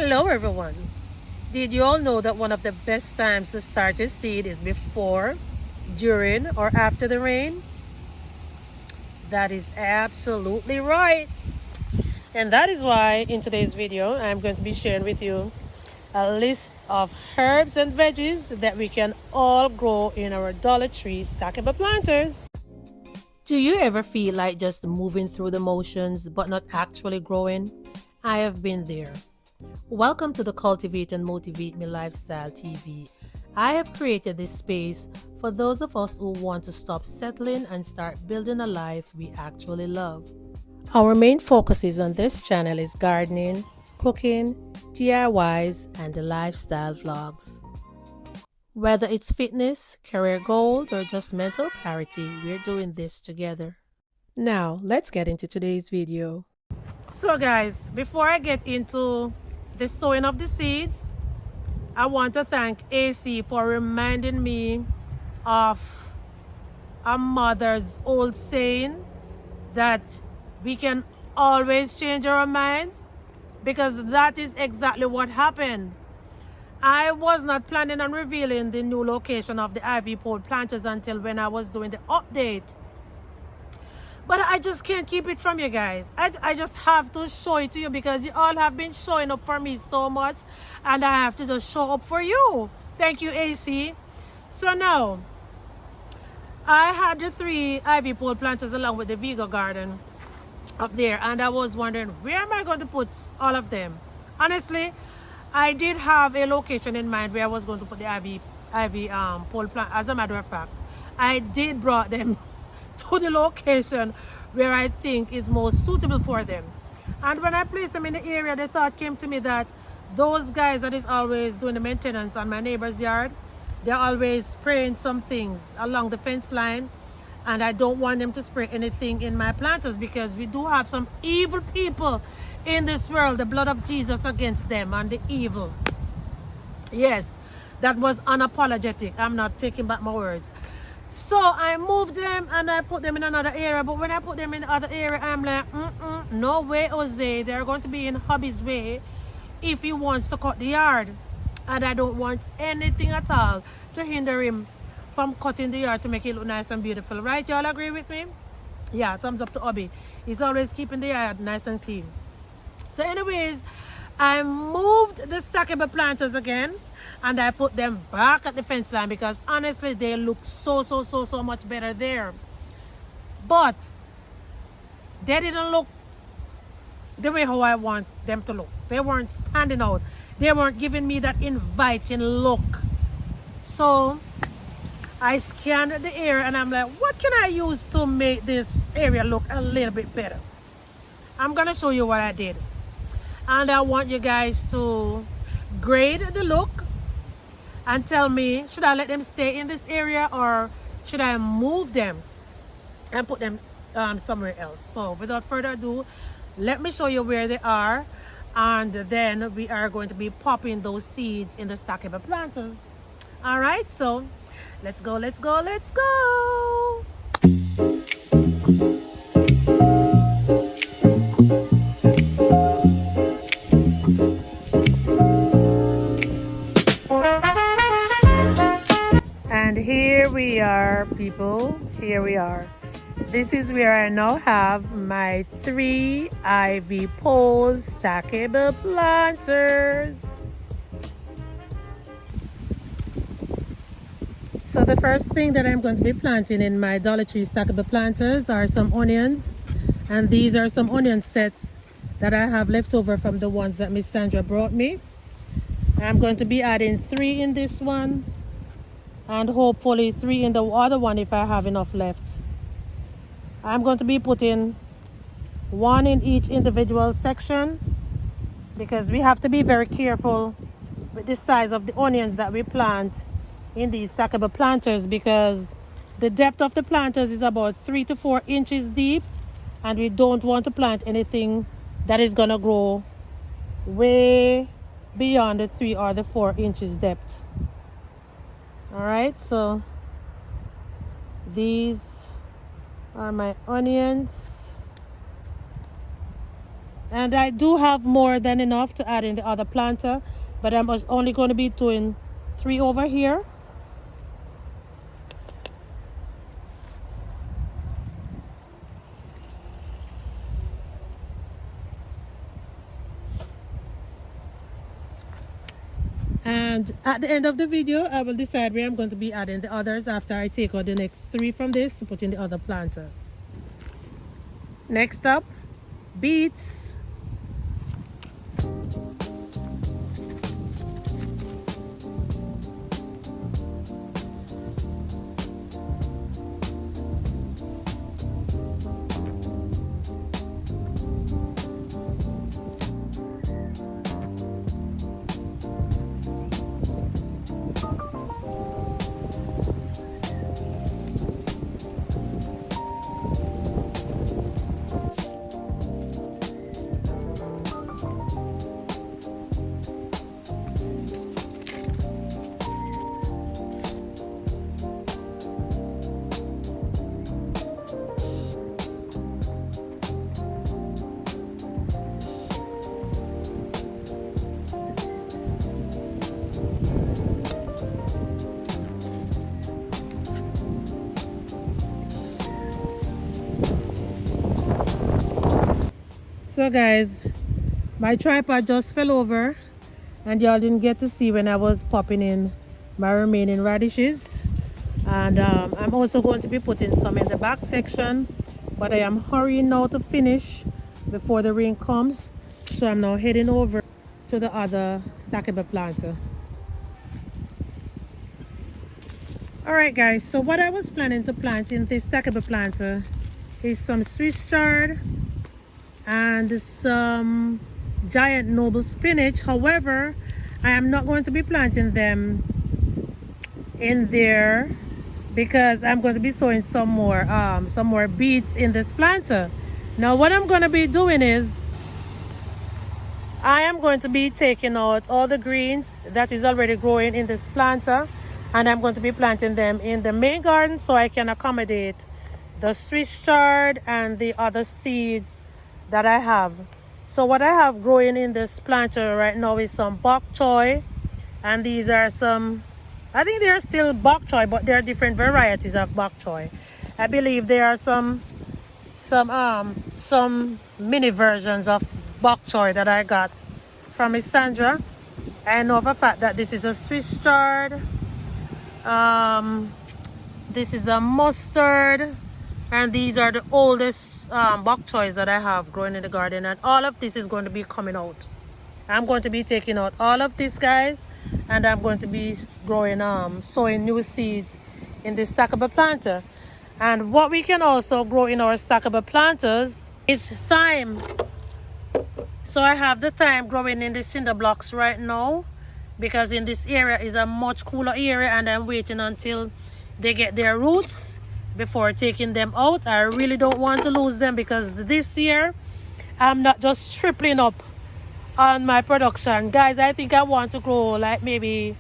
Hello everyone. Did you all know that one of the best times to start a seed is before, during, or after the rain? That is absolutely right. And that is why in today's video, I'm going to be sharing with you a list of herbs and veggies that we can all grow in our Dollar Tree stackable planters. Do you ever feel like just moving through the motions but not actually growing? I have been there. Welcome to the Cultivate and Motivate Me Lifestyle TV. I have created this space for those of us who want to stop settling and start building a life we actually love. Our main focuses on this channel is gardening, cooking, DIYs, and the lifestyle vlogs. Whether it's fitness, career goals, or just mental clarity, we're doing this together. Now, let's get into today's video. So guys, before I get into the sowing of the seeds, I want to thank AC for reminding me of a mother's old saying that we can always change our minds, because that is exactly what happened. I was not planning on revealing the new location of the ivy pole planters until when I was doing the update. But I just can't keep it from you guys. I just have to show it to you because you all have been showing up for me so much, and I have to just show up for you. Thank you, AC. So now, I had the 3 ivy pole planters along with the Vigo garden up there, and I was wondering, where am I going to put all of them? Honestly, I did have a location in mind where I was going to put the ivy pole plant. As a matter of fact, I did brought them to the location where I think is most suitable for them. And when I placed them in the area, the thought came to me that those guys that is always doing the maintenance on my neighbor's yard, they're always spraying some things along the fence line, and I don't want them to spray anything in my planters because we do have some evil people in this world. The blood of Jesus against them and the evil. Yes, that was unapologetic. I'm not taking back my words. So I moved them and I put them in another area. But when I put them in the other area, I'm like, no way, Jose. They're going to be in hubby's way if he wants to cut the yard. And I don't want anything at all to hinder him from cutting the yard to make it look nice and beautiful. Right? Y'all agree with me? Yeah, thumbs up to hubby. He's always keeping the yard nice and clean. So anyways, I moved the stackable planters again, and I put them back at the fence line because honestly they look so much better there. But they didn't look the way how I want them to look. They weren't standing out. They weren't giving me that inviting look. So I scanned the area and I'm like, what can I use to make this area look a little bit better? I'm gonna show you what I did. And I want you guys to grade the look and tell me, should I let them stay in this area or should I move them and put them somewhere else? So without further ado, let me show you where they are, and then we are going to be popping those seeds in the stackable planters. All right, so let's go. And here we are, people. Here we are. This is where I now have my 3 ivy pole stackable planters. So the first thing that I'm going to be planting in my Dollar Tree stackable planters are some onions. And these are some onion sets that I have left over from the ones that Miss Sandra brought me. I'm going to be adding 3 in this one, and hopefully 3 in the other one if I have enough left. I'm going to be putting 1 in each individual section because we have to be very careful with the size of the onions that we plant in these stackable planters, because the depth of the planters is about 3 to 4 inches deep, and we don't want to plant anything that is going to grow way beyond the 3 or the 4 inches depth. All right, so these are my onions, And I do have more than enough to add in the other planter, but I'm only going to be doing 3 over here. And at the end of the video, I will decide where I'm going to be adding the others after I take out the next 3 from this to put in the other planter. Next up, beets. So guys, my tripod just fell over and y'all didn't get to see when I was popping in my remaining radishes. And I'm also going to be putting some in the back section, but I am hurrying now to finish before the rain comes. So I'm now heading over to the other stackable planter. Alright guys, so what I was planning to plant in this stackable planter is some Swiss chard and some giant noble spinach. However, I am not going to be planting them in there because I'm going to be sowing some more beets in this planter. Now what I'm going to be doing is I am going to be taking out all the greens that is already growing in this planter, and I'm going to be planting them in the main garden so I can accommodate the Swiss chard and the other seeds that I have. So what I have growing in this planter right now is some bok choy, and these are some, I think they are still bok choy, but there are different varieties of bok choy. I believe there are some mini versions of bok choy that I got from Miss Sandra. I know for a fact that this is a Swiss chard, this is a mustard, and these are the oldest bok choys that I have growing in the garden, and all of this is going to be coming out. I'm going to be taking out all of this, guys, and I'm going to be growing sowing new seeds in this stackable planter. And what we can also grow in our stackable planters is thyme. So I have the thyme growing in the cinder blocks right now because in this area is a much cooler area, and I'm waiting until they get their roots before taking them out. I really don't want to lose them because this year I'm not just tripling up on my production, guys. I think I want to grow like maybe,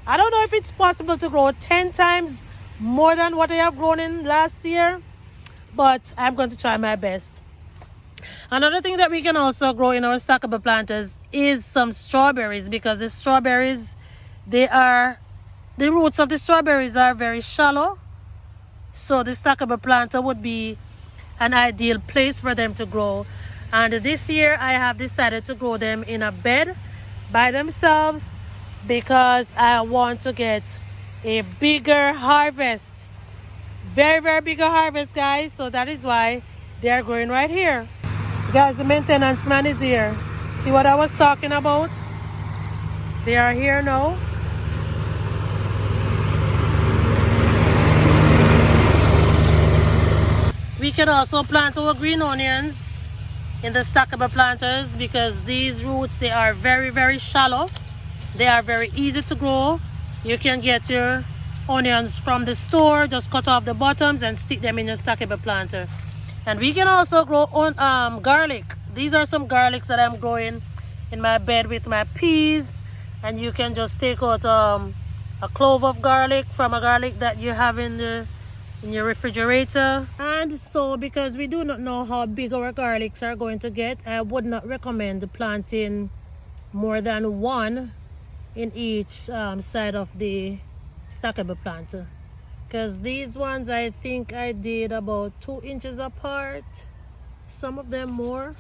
I don't know if it's possible to grow 10 times more than what I have grown in last year, but I'm going to try my best. Another thing that we can also grow in our stackable planters is some strawberries, because the strawberries, the roots of the strawberries are very shallow. So the stackable planter would be an ideal place for them to grow. And this year I have decided to grow them in a bed by themselves because I want to get a bigger harvest. Very, very bigger harvest, guys. So that is why they are growing right here. Guys, the maintenance man is here. See what I was talking about? They are here now. We can also plant our green onions in the stackable planters because these roots, they are very, very shallow. They are very easy to grow. You can get your onions from the store, just cut off the bottoms and stick them in your stackable planter. And we can also grow on garlic. These are some garlics that I'm growing in my bed with my peas, and you can just take out a clove of garlic from a garlic that you have in in your refrigerator. And so because we do not know how big our garlics are going to get, I would not recommend planting more than one in each side of the stackable planter, because these ones I think I did about 2 inches apart, some of them more,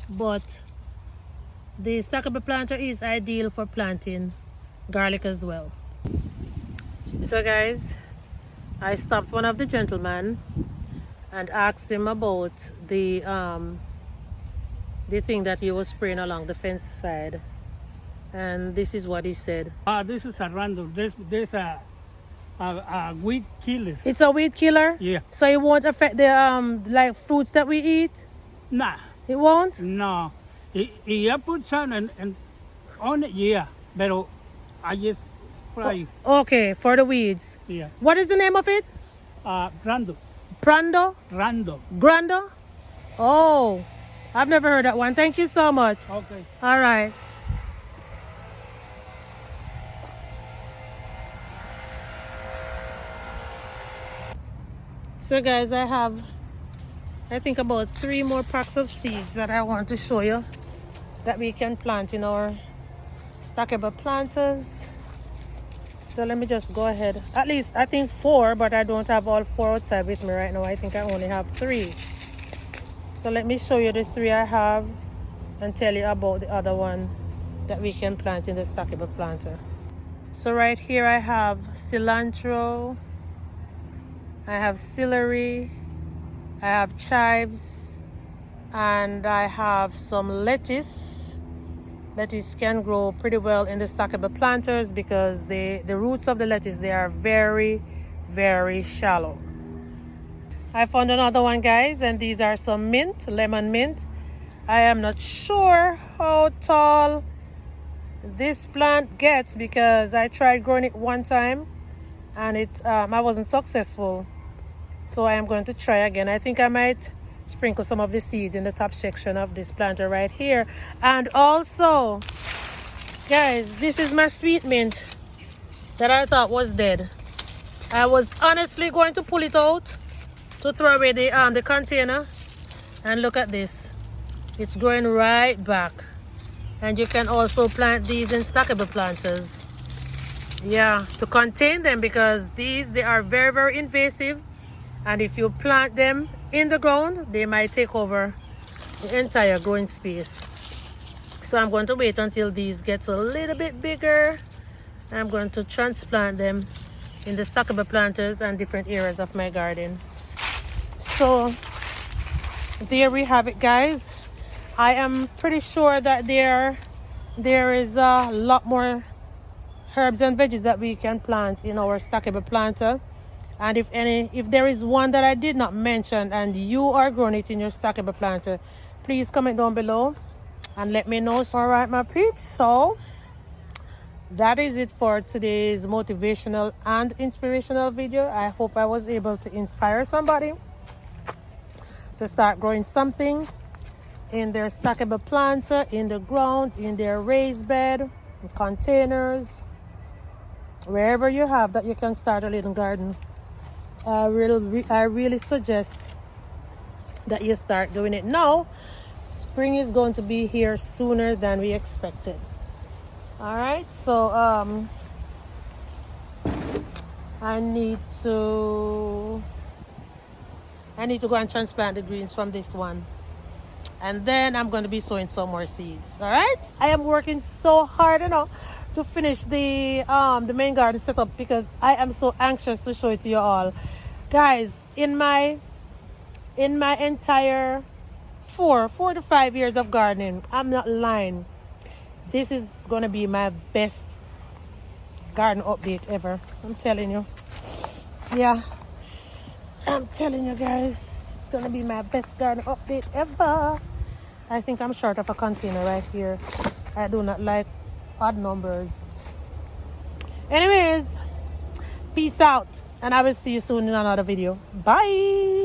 but the stackable planter is ideal for planting garlic as well. So guys, I stopped one of the gentlemen and asked him about the thing that he was spraying along the fence side, and this is what he said. This is a random. There's a weed killer. It's a weed killer? Yeah. So it won't affect the like fruits that we eat? Nah. It won't? No. I put some and on it, yeah. But I just spray. Okay, for the weeds. Yeah. What is the name of it? Random. Prando? Random. Grando? Oh, I've never heard that one. Thank you so much. Okay. All right. So guys, I think about 3 more packs of seeds that I want to show you that we can plant in our stackable planters. So let me just go ahead. At least I think 4, but I don't have all 4 outside with me right now. I think I only have 3. So let me show you the 3 I have and tell you about the other one that we can plant in the stackable planter. So right here I have cilantro, I have celery, I have chives, and I have some lettuce. Lettuce can grow pretty well in the stackable planters because the roots of the lettuce, they are very, very shallow. I found another one, guys, and these are some mint, lemon mint. I am not sure how tall this plant gets because I tried growing it one time and I wasn't successful. So I am going to try again. I think I might sprinkle some of the seeds in the top section of this planter right here. And also, guys, this is my sweet mint that I thought was dead. I was honestly going to pull it out to throw away the container, and look at this. It's growing right back. And you can also plant these in stackable planters. Yeah, to contain them, because they are very, very invasive. And if you plant them in the ground, they might take over the entire growing space. So I'm going to wait until these get a little bit bigger. I'm going to transplant them in the stackable planters and different areas of my garden. So there we have it, guys. I am pretty sure that there is a lot more herbs and veggies that we can plant in our stackable planter. And if there is one that I did not mention and you are growing it in your stackable planter, please comment down below and let me know. So, all right, my peeps, so that is it for today's motivational and inspirational video. I hope I was able to inspire somebody to start growing something in their stackable planter, in the ground, in their raised bed, in containers, wherever you have that you can start a little garden. I really suggest that you start doing it now. Spring is going to be here sooner than we expected. All right, so I need to go and transplant the greens from this one, and then I'm going to be sowing some more seeds. All right, I am working so hard to finish the main garden setup because I am so anxious to show it to you all, guys. In my entire 4 to 5 years of gardening, I'm not lying, this is going to be my best garden update ever. I'm telling you. Yeah, I'm telling you, guys, it's going to be my best garden update ever. I think I'm short of a container right here. I do not like odd numbers. Anyways, peace out, and I will see you soon in another video. Bye.